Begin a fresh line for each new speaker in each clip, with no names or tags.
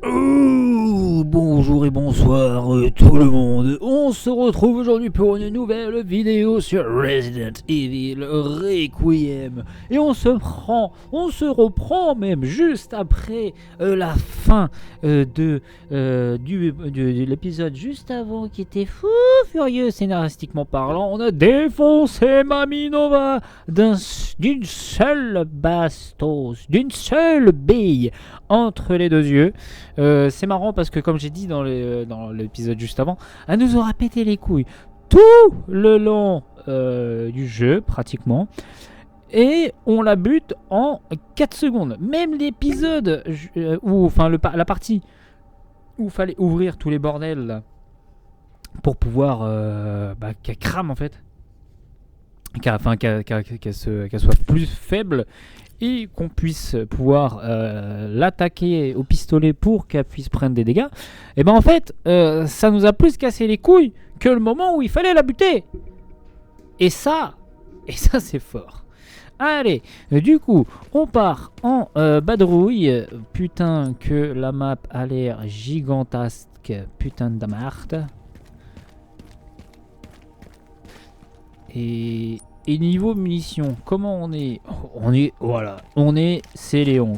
Oh, bonjour et bonsoir tout le monde. On se retrouve aujourd'hui pour une nouvelle vidéo sur Resident Evil Requiem. Et on se reprend même juste après la fin de l'épisode juste avant qui était fou furieux scénaristiquement parlant. On a défoncé Maminova d'une seule bastos, d'une seule bille entre les deux yeux. C'est marrant parce que comme j'ai dit dans l'épisode juste avant, elle nous aura pété les couilles tout le long du jeu pratiquement. Et on la bute en 4 secondes. Même l'épisode la partie où il fallait ouvrir tous les bordels là, pour pouvoir qu'elle crame en fait. Qu'elle soit plus faible et qu'on puisse pouvoir l'attaquer au pistolet pour qu'elle puisse prendre des dégâts, et ben en fait ça nous a plus cassé les couilles que le moment où il fallait la buter. Et ça c'est fort. Allez, du coup on part en badrouille. Putain que la map a l'air gigantesque, putain de merde. Et niveau munitions, comment on est? C'est Léon.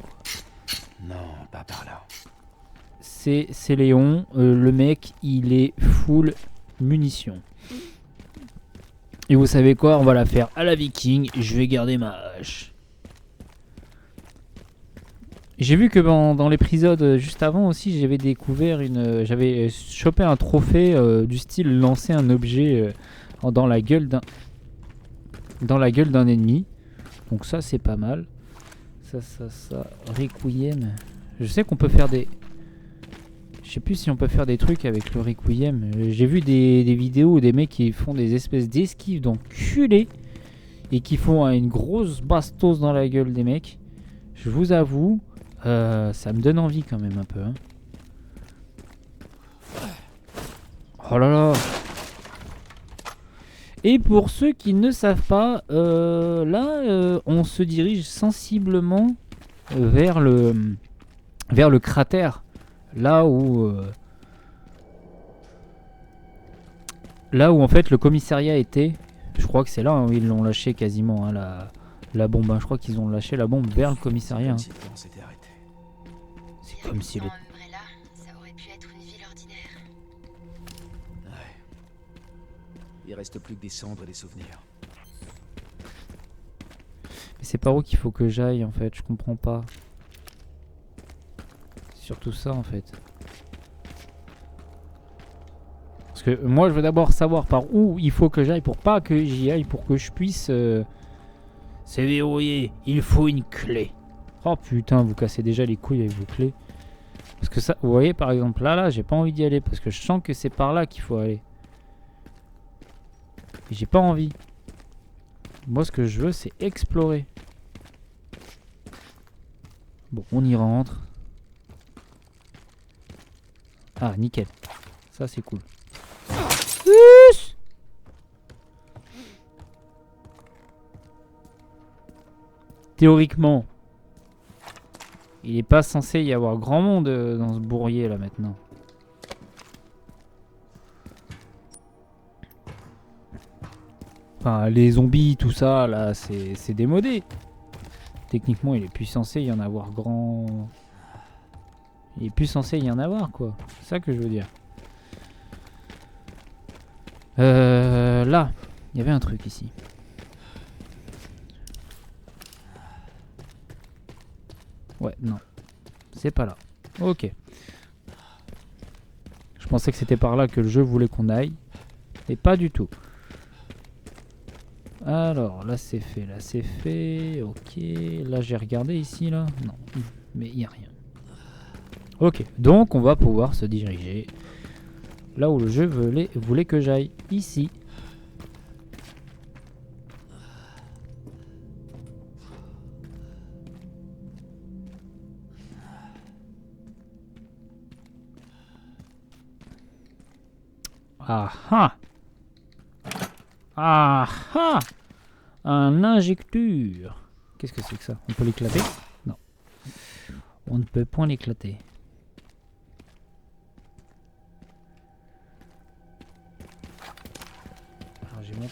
Non, pas par là.
C'est Léon, le mec, il est full munitions. Et vous savez quoi? On va la faire à la viking, je vais garder ma hache. J'ai vu que dans l'épisode juste avant aussi, j'avais découvert j'avais chopé un trophée du style lancer un objet dans la gueule d'un ennemi. Donc ça c'est pas mal. Ça. Requiem. Je sais qu'on peut faire des... Je sais plus si on peut faire des trucs avec le Requiem. J'ai vu des vidéos où des mecs qui font des espèces d'esquives d'enculés et qui font une grosse bastos dans la gueule des mecs. Je vous avoue, ça me donne envie quand même un peu. Hein. Oh là là. Et pour ceux qui ne savent pas, on se dirige sensiblement vers le cratère, là où en fait le commissariat était. Je crois que c'est là où ils l'ont lâché quasiment, hein, la bombe. Hein. Je crois qu'ils ont lâché la bombe vers le commissariat. Hein. C'est comme si le...
Il reste plus que des cendres et des souvenirs.
Mais c'est par où qu'il faut que j'aille en fait, je comprends pas. C'est surtout ça en fait. Parce que moi je veux d'abord savoir par où il faut que j'aille pour pas que j'y aille, pour que je puisse... C'est verrouillé, il faut une clé. Oh putain, vous cassez déjà les couilles avec vos clés. Parce que ça, vous voyez par exemple là j'ai pas envie d'y aller parce que je sens que c'est par là qu'il faut aller. Et j'ai pas envie. Moi ce que je veux c'est explorer. Bon, on y rentre. Ah, nickel. Ça c'est cool. Théoriquement, il est pas censé y avoir grand monde dans ce bourrier là maintenant. Enfin, les zombies, tout ça, là, c'est démodé. Techniquement, il est plus censé y en avoir grand... Il est plus censé y en avoir, quoi. C'est ça que je veux dire. Là, il y avait un truc ici. Ouais, non. C'est pas là. Ok. Je pensais que c'était par là que le jeu voulait qu'on aille. Et pas du tout. Alors, là c'est fait, ok. Là j'ai regardé ici, là. Non, mais il n'y a rien. Ok, donc on va pouvoir se diriger là où le jeu voulait que j'aille, ici. Ah ah. Ah ah. Un injecteur. Qu'est-ce que c'est que ça? On peut l'éclater? Non. On ne peut point l'éclater.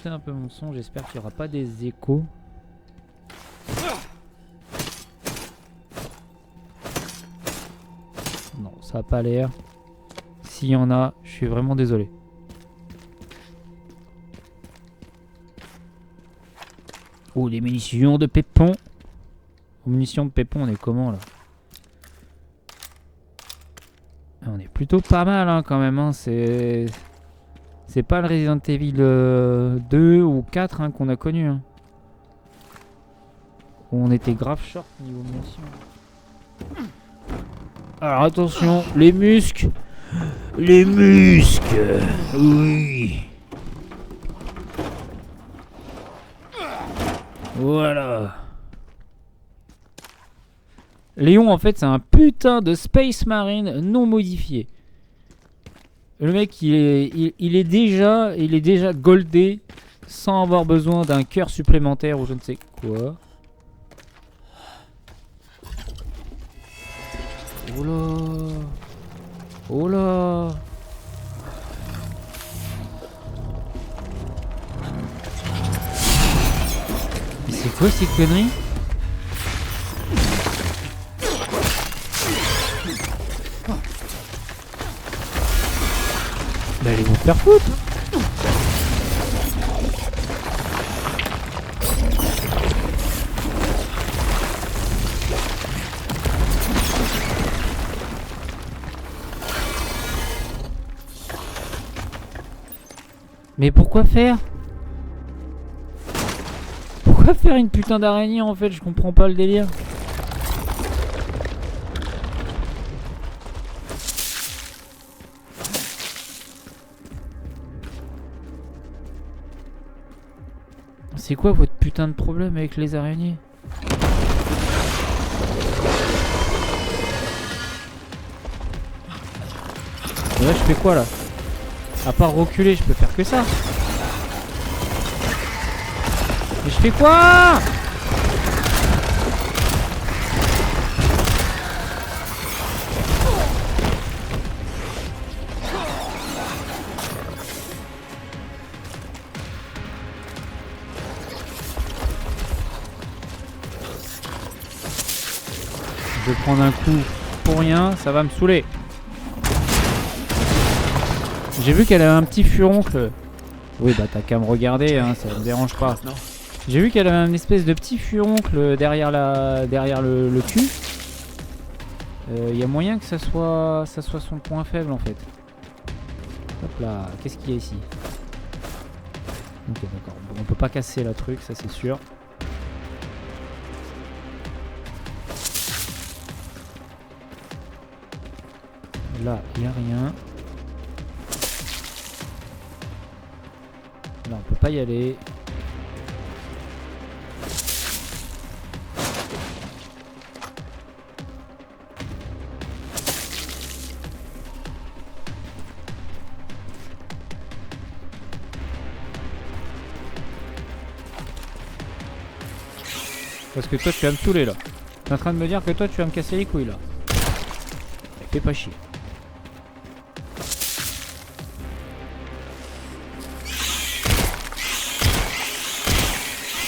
monter un peu mon son. J'espère qu'il n'y aura pas des échos. Non, ça n'a pas l'air. S'il y en a, je suis vraiment désolé. Oh, les munitions de Pépon. Aux munitions de Pépon, on est comment là? On est plutôt pas mal hein, quand même. Hein. C'est pas le Resident Evil 2 ou 4 hein, qu'on a connu. Hein. On était grave short niveau munitions. Alors attention, les muscles. Les muscles. Oui. Voilà. Léon en fait c'est un putain de Space Marine non modifié. Le mec il est déjà goldé sans avoir besoin d'un cœur supplémentaire ou je ne sais quoi. Oh là. Oh là. Mais c'est quoi ces conneries? Bah ils vont faire foutre. Mais pourquoi faire? Pourquoi faire une putain d'araignée en fait? Je comprends pas le délire. C'est quoi votre putain de problème avec les araignées? Et là je fais quoi là? À part reculer, je peux faire que ça. Mais je fais quoi? Je vais prendre un coup pour rien, ça va me saouler. J'ai vu qu'elle avait un petit furoncle. Oui bah t'as qu'à me regarder, hein, ça me dérange pas. J'ai vu qu'elle avait une espèce de petit furoncle derrière le cul. Y a moyen que ça soit son point faible en fait. Hop là, qu'est-ce qu'il y a ici? Ok d'accord, bon, on peut pas casser la truc, ça c'est sûr. Là, il n'y a rien. Là, on peut pas y aller. Parce que toi, tu vas me saouler là. T'es en train de me dire que toi, tu vas me casser les couilles là. Fais pas chier.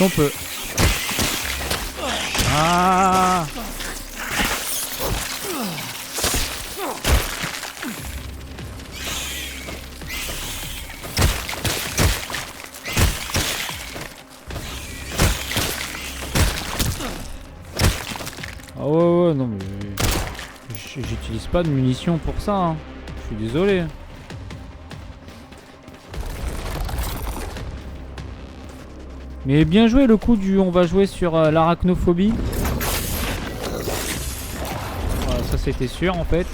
On peut. Ah. Ah ouais non mais j'utilise pas de munitions pour ça hein. Je suis désolé. Mais bien joué le coup du on va jouer sur l'arachnophobie. Voilà, ça c'était sûr en fait.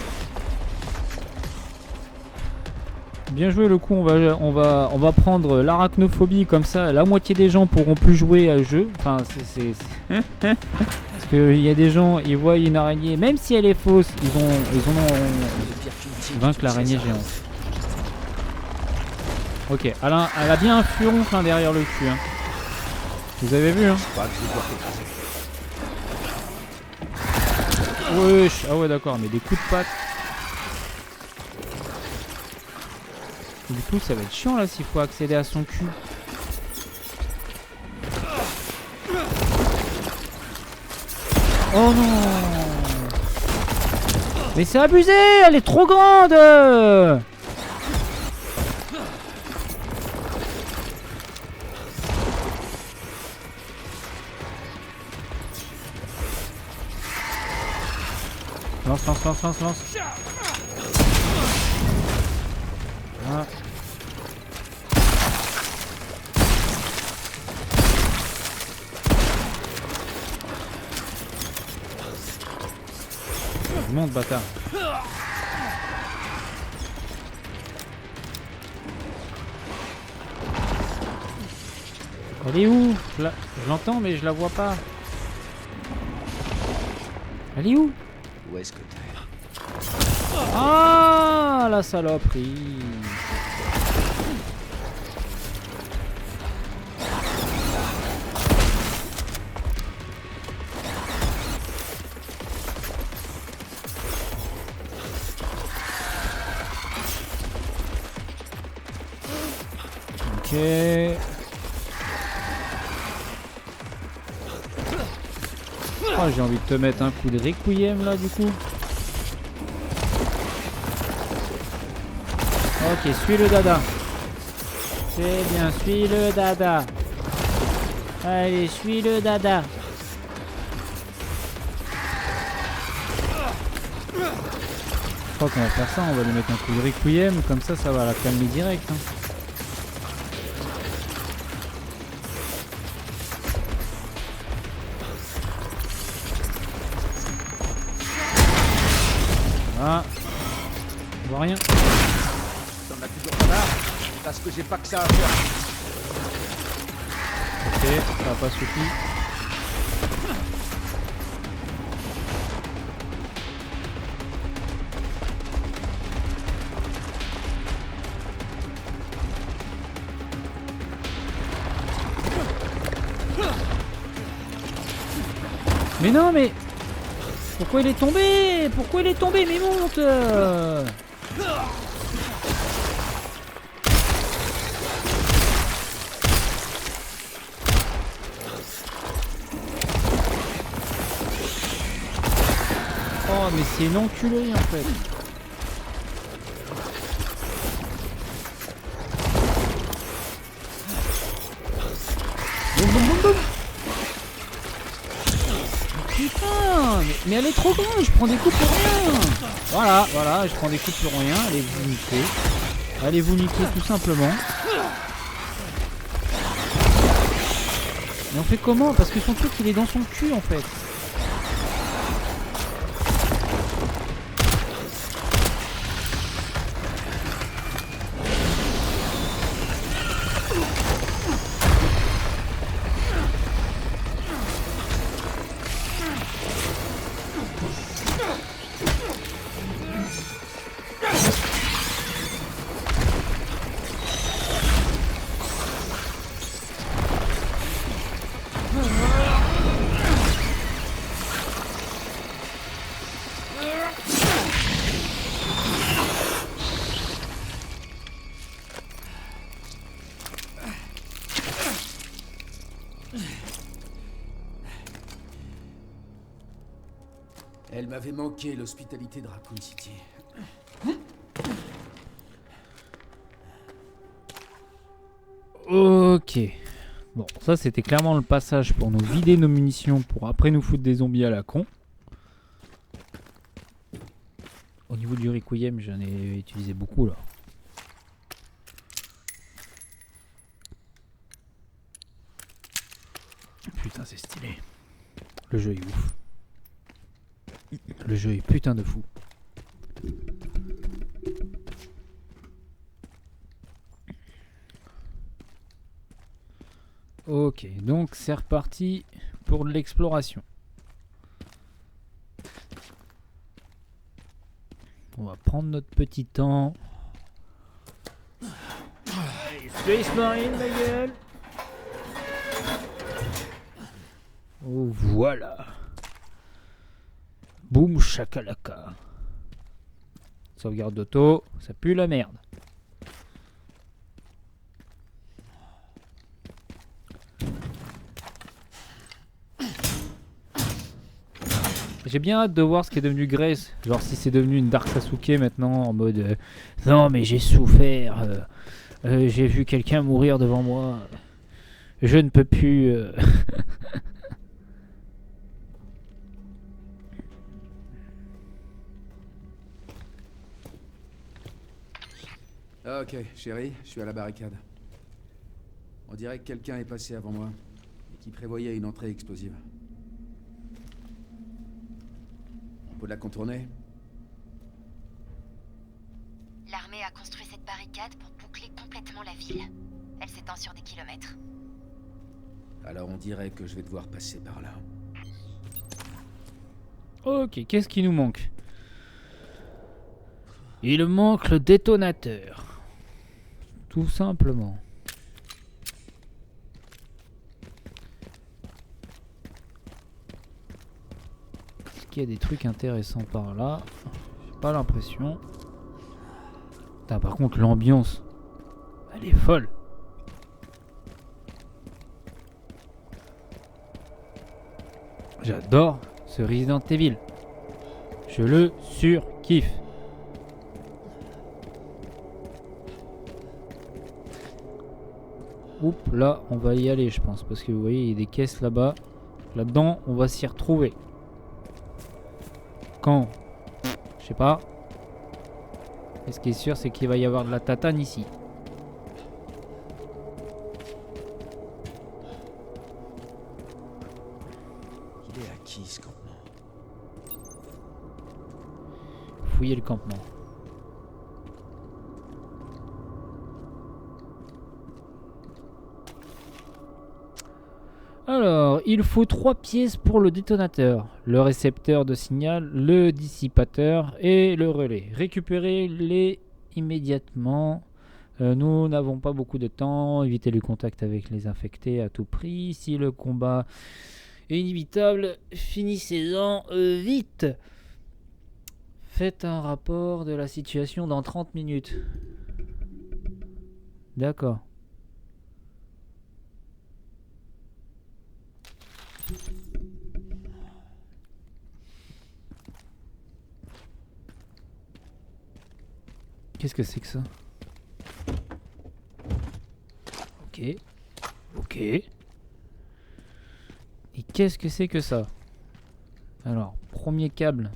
Bien joué le coup, on va prendre l'arachnophobie comme ça la moitié des gens pourront plus jouer à ce jeu. Enfin c'est parce que il y a des gens ils voient une araignée même si elle est fausse, ils vont vaincre l'araignée géante. Ok, elle a bien un furoncle hein, derrière le cul hein. Vous avez vu hein? Wesh, ah ouais d'accord, mais des coups de patte. Du coup ça va être chiant là s'il faut accéder à son cul. Oh non. Mais c'est abusé, elle est trop grande. Lance, lance, lance, lance, lance. Ah. Monte, bâtard. Elle est où? Je l'entends mais je la vois pas. Elle est où?
Où est-ce que t'es?
Ah, la saloperie. Ok. Oh, j'ai envie de te mettre un coup de requiem là du coup. Ok, suis le dada. C'est bien, suis le dada. Allez, suis le dada. Je crois qu'on va faire ça, on va lui mettre un coup de requiem, comme ça, ça va la calmer direct. Hein. Ah, je vois rien.
T'en as toujours pas marre? Parce que j'ai pas que ça à faire.
Ok, ça n'a pas suffi. Mais non, mais... Pourquoi il est tombé? Pourquoi il est tombé? Mais monte Oh, mais c'est une enculée en fait. Boum, boum, boum, boum. Putain, mais elle est trop grande, je prends des coups pour rien. Voilà, je prends des coups pour rien. Allez vous niquer. Allez vous niquer tout simplement. Mais on fait comment? Parce que son truc il est dans son cul en fait.
Elle m'avait manqué, l'hospitalité de Raccoon City.
Ok. Bon, ça c'était clairement le passage pour nous vider nos munitions pour après nous foutre des zombies à la con. Au niveau du requiem, j'en ai utilisé beaucoup là. Putain, c'est stylé. Le jeu est ouf. Le jeu est putain de fou. Ok, donc c'est reparti pour de l'exploration. On va prendre notre petit temps. Space Marine, ma gueule. Oh, voilà. Boum chakalaka. Sauvegarde d'auto, ça pue la merde. J'ai bien hâte de voir ce qui est devenu Grace. Genre si c'est devenu une Dark Sasuke maintenant en mode non mais j'ai souffert, j'ai vu quelqu'un mourir devant moi, je ne peux plus.
Ah, ok, chérie, je suis à la barricade. On dirait que quelqu'un est passé avant moi et qui prévoyait une entrée explosive. On peut la contourner?
L'armée a construit cette barricade pour boucler complètement la ville. Elle s'étend sur des kilomètres.
Alors on dirait que je vais devoir passer par là.
Ok, qu'est-ce qui nous manque? Il manque le détonateur. Tout simplement. Est-ce qu'il y a des trucs intéressants par là? J'ai pas l'impression. Putain, par contre, l'ambiance, elle est folle. J'adore ce Resident Evil. Je le surkiffe. Oups, là, on va y aller, je pense. Parce que vous voyez, il y a des caisses là-bas. Là-dedans, on va s'y retrouver. Quand? Je sais pas. Et ce qui est sûr, c'est qu'il va y avoir de la tatane ici.
Il est à qui ce campement?
Fouiller le campement. Alors, il faut 3 pièces pour le détonateur. Le récepteur de signal, le dissipateur et le relais. Récupérez-les immédiatement. Nous n'avons pas beaucoup de temps. Évitez le contact avec les infectés à tout prix. Si le combat est inévitable, finissez-en vite. Faites un rapport de la situation dans 30 minutes. D'accord. Qu'est-ce que c'est que ça? Ok. Ok. Et qu'est-ce que c'est que ça? Alors, premier câble.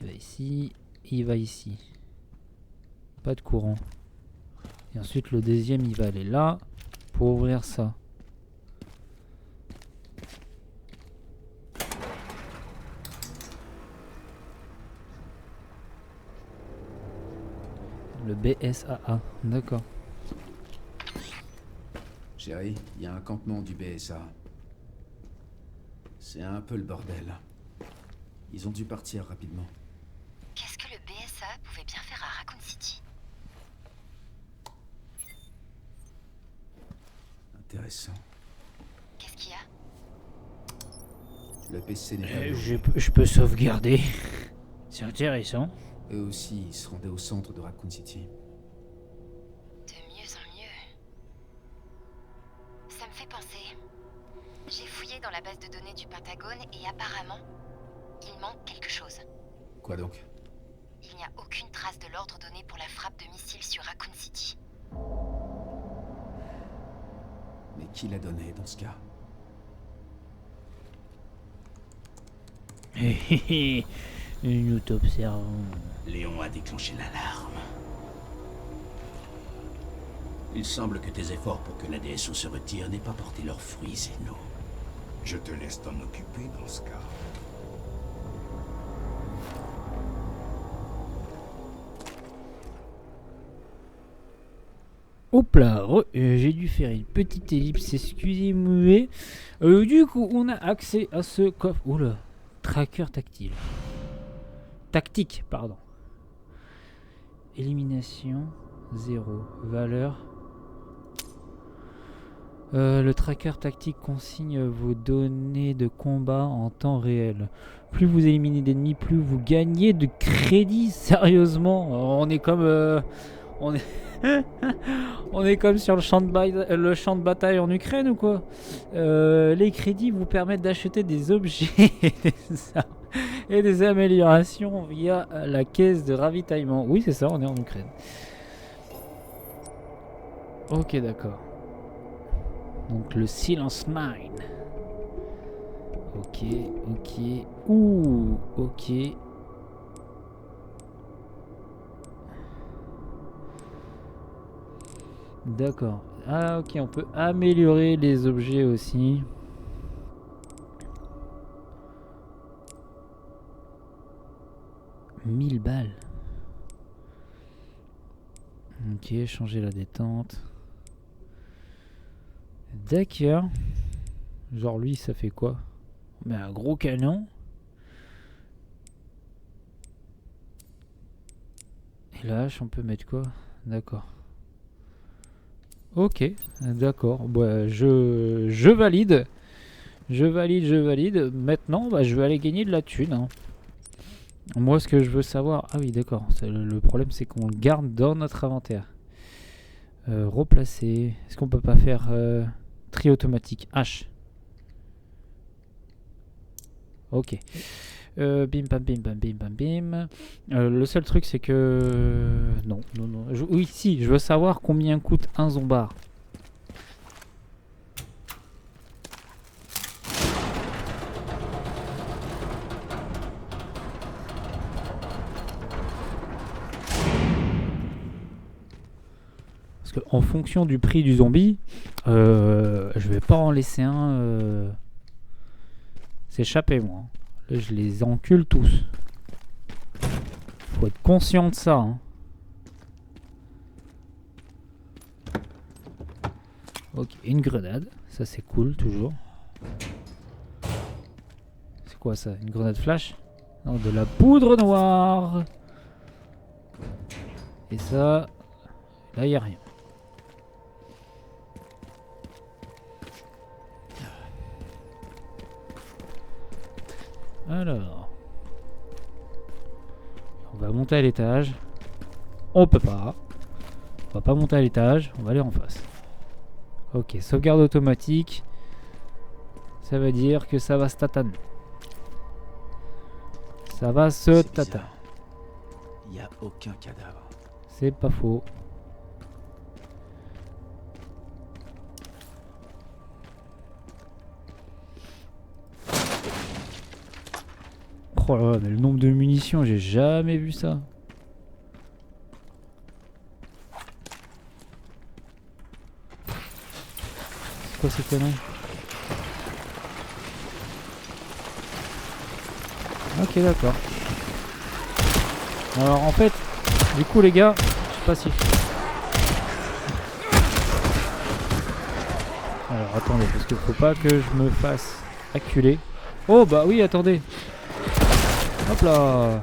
Il va ici. Il va ici. Pas de courant. Et ensuite, le deuxième, il va aller là. Pour ouvrir ça. Le BSAA, d'accord.
Chérie, il y a un campement du BSA. C'est un peu le bordel. Ils ont dû partir rapidement.
Qu'est-ce que le BSA pouvait bien faire à Raccoon City?
Intéressant.
Qu'est-ce qu'il y a?
Le PC n'est pas
Je peux sauvegarder. C'est intéressant.
Eux aussi, ils se rendaient au centre de Raccoon City.
De mieux en mieux. Ça me fait penser. J'ai fouillé dans la base de données du Pentagone et apparemment, il manque quelque chose.
Quoi donc?
Il n'y a aucune trace de l'ordre donné pour la frappe de missiles sur Raccoon City.
Mais qui l'a donné dans ce cas?
Nous t'observons.
Léon a déclenché l'alarme. Il semble que tes efforts pour que la DSO se retire n'aient pas porté leurs fruits, Zeno.
Je te laisse t'en occuper dans ce cas.
Hop là, j'ai dû faire une petite ellipse, excusez-moi. Du coup, on a accès à ce coffre. Oula, tracker tactile. Tactique, pardon. Élimination 0. Valeur. Le tracker tactique consigne vos données de combat en temps réel. Plus vous éliminez d'ennemis, plus vous gagnez de crédits. Sérieusement, on est comme On est... On est comme sur le champ de bataille en Ukraine ou quoi? Les crédits vous permettent d'acheter des objets et des améliorations via la caisse de ravitaillement. Oui, c'est ça, on est en Ukraine. Ok, d'accord. Donc le Silence Mine. Ok, ok. Ouh, ok. D'accord. Ah ok, on peut améliorer les objets aussi. « 1000 balles. Ok, changer la détente. D'accord. Genre lui, ça fait quoi? On met un gros canon. Et là, on peut mettre quoi? D'accord. Ok, d'accord. Bah, je valide. Je valide. Maintenant, bah, je vais aller gagner de la thune. Hein. Moi, ce que je veux savoir... Ah oui, d'accord. Le problème, c'est qu'on le garde dans notre inventaire. Replacer. Est-ce qu'on peut pas faire tri automatique? H. Ok. Bim bam bim bam bim bam bim. Le seul truc c'est que... Non. Oui, si, je veux savoir combien coûte un zombard. Parce que en fonction du prix du zombie, je vais pas en laisser un s'échapper moi. Là, je les encule tous. Faut être conscient de ça. Hein. Ok, une grenade. Ça, c'est cool, toujours. C'est quoi ça? Une grenade flash? Non, de la poudre noire. Et ça... Là, il n'y a rien. Alors, on va monter à l'étage. On peut pas. On va pas monter à l'étage. On va aller en face. Ok, sauvegarde automatique. Ça veut dire que ça va se tataner. Ça va se tataner.
Il n'y a aucun cadavre.
C'est pas faux. Oh là là, mais le nombre de munitions, j'ai jamais vu ça. C'est quoi ces conneries? Ok, d'accord. Alors en fait, du coup les gars, je sais pas si... Alors attendez, parce qu'il faut pas que je me fasse acculer. Oh bah oui, attendez. Hop là.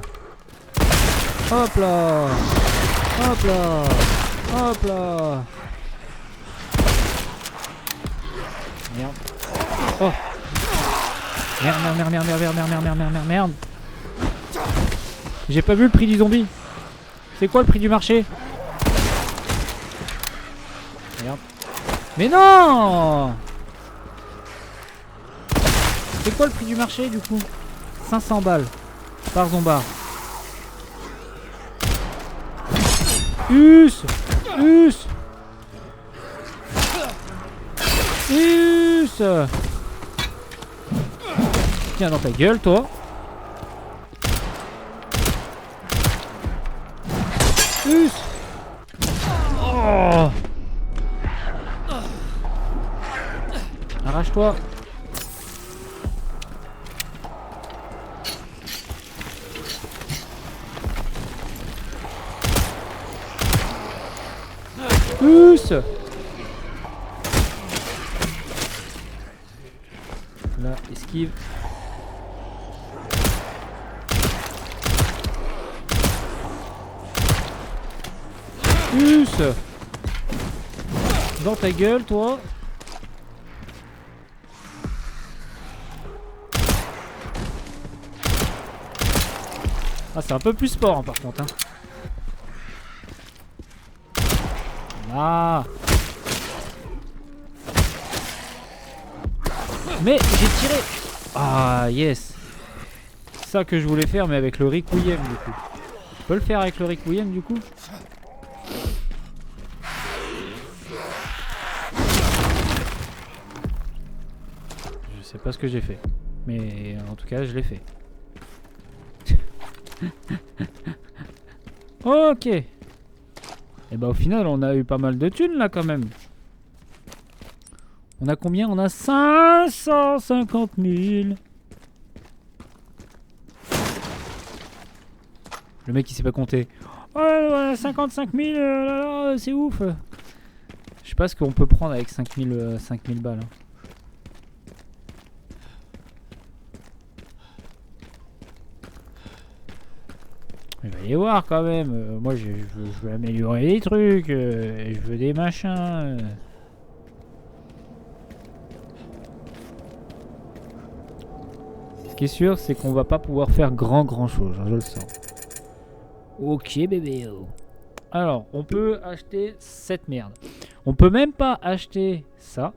Hop là. Hop là. Hop là. Merde. Oh. Merde. J'ai pas vu le prix du zombie. C'est quoi le prix du marché? Merde. Mais non! C'est quoi le prix du marché du coup? 500 balles par zombard. Us! Tiens dans ta gueule toi. Oh. Arrache-toi. Là, esquive. Dans ta gueule, toi. Ah, c'est un peu plus sport, hein, par contre. Hein. Ah. Mais j'ai tiré. Ah yes. C'est ça que je voulais faire mais avec le Requiem du coup. Je peux le faire avec le Requiem du coup? Je sais pas ce que j'ai fait. Mais en tout cas je l'ai fait. Ok. Et bah au final on a eu pas mal de thunes là quand même. On a combien? On a 550 000. Le mec il sait pas compter. Ouais, 55 000, c'est ouf. Je sais pas ce qu'on peut prendre avec 5000 balles. Hein. Il va y avoir quand même. Moi je veux améliorer les trucs. Je veux des machins. Ce qui est sûr, c'est qu'on va pas pouvoir faire grand chose, hein, je le sens. Ok bébé. Alors, on peut acheter cette merde. On peut même pas acheter ça.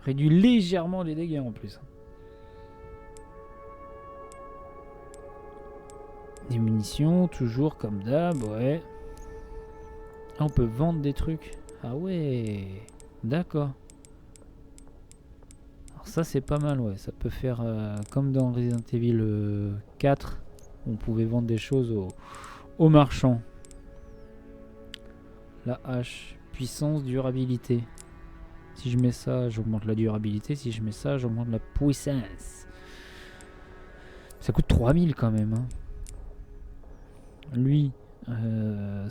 Réduit légèrement les dégâts en plus. Des munitions, toujours comme d'hab, ouais. Ah, on peut vendre des trucs. Ah ouais, d'accord. Ça c'est pas mal, ouais, ça peut faire comme dans Resident Evil 4, on pouvait vendre des choses aux marchands. La hache, puissance, durabilité. Si je mets ça, j'augmente la durabilité, si je mets ça, j'augmente la puissance. Ça coûte 3000 quand même. Hein. Lui,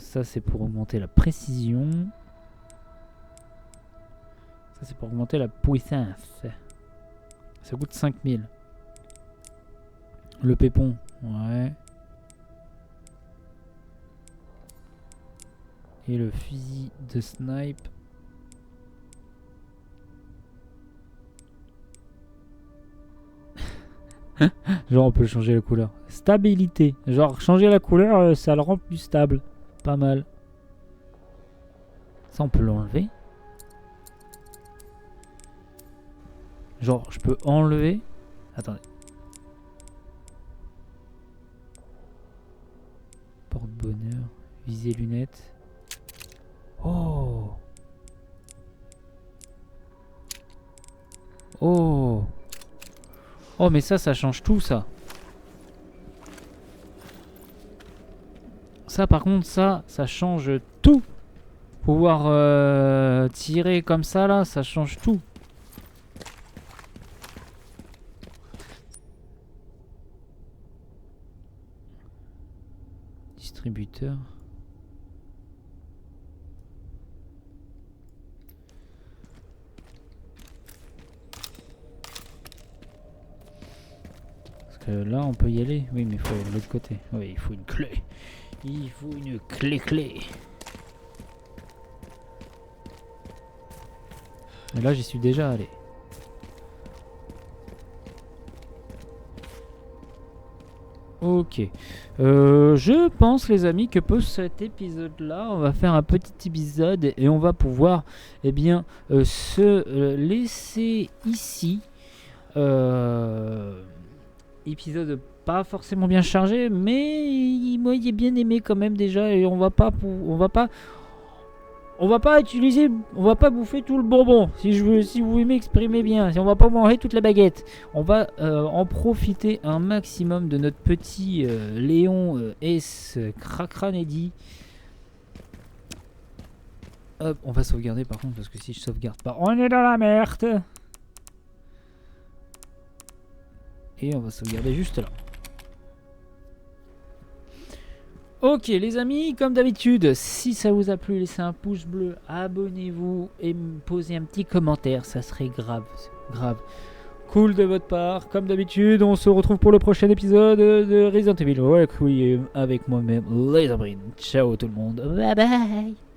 ça c'est pour augmenter la précision. Ça c'est pour augmenter la puissance. Ça coûte 5000. Le pépon, ouais. Et le fusil de snipe. Genre on peut changer la couleur. Stabilité. Genre changer la couleur, ça le rend plus stable. Pas mal. Ça on peut l'enlever. Genre, je peux enlever. Attendez. Porte-bonheur. Visée lunettes. Oh. Oh. Oh, mais ça change tout, ça. Ça, par contre, ça change tout. Pouvoir tirer comme ça, là, ça change tout. Distributeur. Parce que là on peut y aller. Oui mais il faut aller de l'autre côté. Oui il faut une clé. Il faut une clé. Et là j'y suis déjà allé. Ok. Je pense les amis que pour cet épisode là on va faire un petit épisode et on va pouvoir se laisser ici. Épisode pas forcément bien chargé mais moi il est bien aimé quand même déjà et on va pas bouffer tout le bonbon, si vous voulez m'exprimer bien. Si on va pas manger toute la baguette, on va en profiter un maximum de notre petit Léon S. Cracranedi. Hop, on va sauvegarder par contre parce que si je sauvegarde pas, on est dans la merde. Et on va sauvegarder juste là. Ok les amis, comme d'habitude, si ça vous a plu, laissez un pouce bleu, abonnez-vous et me posez un petit commentaire, ça serait grave. Cool de votre part. Comme d'habitude, on se retrouve pour le prochain épisode de Resident Evil Requiem avec moi-même, Laserbrain. Ciao tout le monde, bye bye.